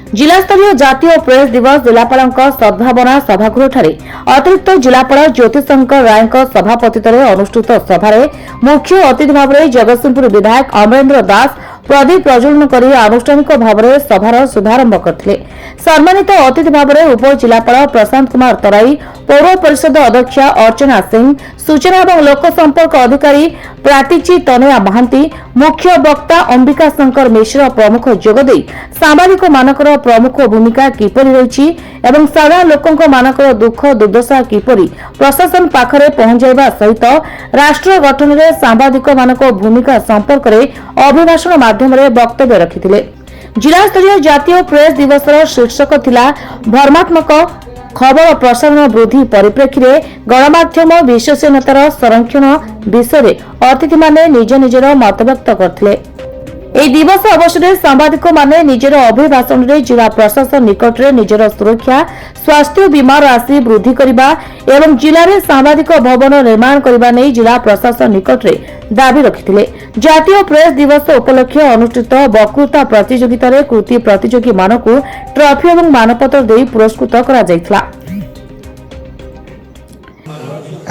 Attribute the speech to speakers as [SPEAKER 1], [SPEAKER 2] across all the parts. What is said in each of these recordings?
[SPEAKER 1] जिला स्तरीय जातीय प्रेस दिवस जिलापाल सद्भावना सभागृह अतिरिक्त जिलापाल ज्योतिशंकर राय सभापतित्व अनुष्ठित सभारे मुख्य अतिथि भाव में जगतसिंहपुर विधायक अमरेन्द्र दास प्रदीप प्रज्वलन कर आनुष्ठानिक भाव में सभार शुभारंभ करते। सम्मानित अतिथि भाव में उप जिलापाल प्रशांत कुमार तराई, पौर परिषद अध्यक्षा अर्चना सिंह, सूचना और लोक संपर्क अधिकारी प्राटीची तनया महांती, मुख्य वक्ता अंबिका शंकर मिश्र प्रमुख जोगदे सांबादिक मानकर प्रमुख भूमिका किपरि रही एवं साधारण लोकंक मानकर दुख दुर्दशा किपरि प्रशासन पाखरे पहुंचाइबा सहित राष्ट्र गठन में सांबादिक मानक भूमिका संपर्क में अभिभाषण माध्यम वक्तव्य रखिथिले। जिला स्तरीय जातीय प्रेस दिवसर शीर्षक थिला भ्रमात्मक खबर प्रसारण वृद्धि परिप्रेक्षी में गणमाध्यम विश्वसनीयतार संरक्षण विषय अतिथि माने निज निजर मत व्यक्त करथिले। এই দিবস অবসরে সাংবাদিক মানে নিজের অভিভাষণে জেলা প্রশাসন নিকটরে নিজের সুরক্ষা স্বাস্থ্য বীমা রাশি বৃদ্ধি করা এবং জেলার সাংবাদিক ভবন নির্মাণ করা নেই জেলা প্রশাসন নিকটরে দাবি রখিলে। জাতীয় প্রেস দিবস উপলক্ষে অনুষ্ঠিত বক্তৃতা প্রতিযোগিতার কৃতি প্রতিযোগী মানকু ট্রফি এবং মানপত্র দিয়ে পুরস্কৃত করা যাইতলা।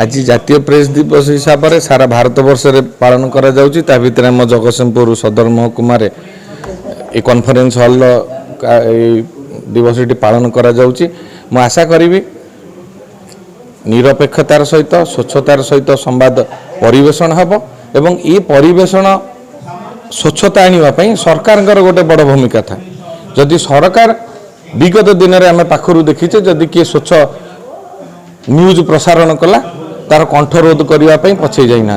[SPEAKER 2] आज जातीय प्रेस दिवस हिसाब से सारा भारत वर्ष रे पालन करा जाउची। ता भितर हम जगतसिंहपुर सदर महकुमा रे ए कॉन्फ्रेंस हॉल दिवस पालन करा जाउची। मु आशा करी निरपेक्षतार सहित स्वच्छतार सहित संवाद परिवेषण हब एवं ये परिवेषण स्वच्छता आने सरकार गोटे बड़ भूमिका था। जदि सरकार विगत दिन में आम पाखु देखीचे जदि किए स्वच्छ न्यूज प्रसारण कला तार कंठरोध करने पछे जाइना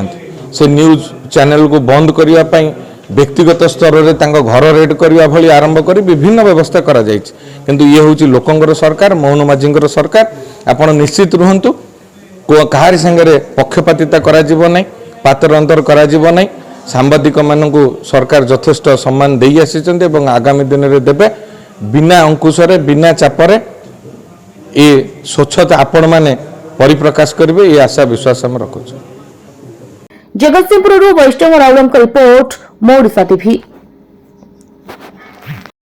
[SPEAKER 2] से न्यूज चैनल को बंद करने व्यक्तिगत स्तर में घर रेड करने भली आरंभ कर विभिन्न व्यवस्था करा जाइछि। किंतु ये हूँ लोकंर सरकार मोहन माझी सरकार। आपण निश्चित रुहतु कहारी संगे पक्षपातिता करा जीव नहीं, पातर अंतर करा जीव नहीं। सांबादिक मानू सरकार यथेष्ट सम्मान दे आसी आगामी दिन में देवे बिना अंकुशरे बिना चापरे ये स्वच्छता आपण माने परिप्रकाश करेंगे ये आशा विश्वास हम रखुଛୁ।
[SPEAKER 1] जगतसिंहपुर वैष्णव राउलଙ୍କ रिपोर्ट मोडिशा टीवी।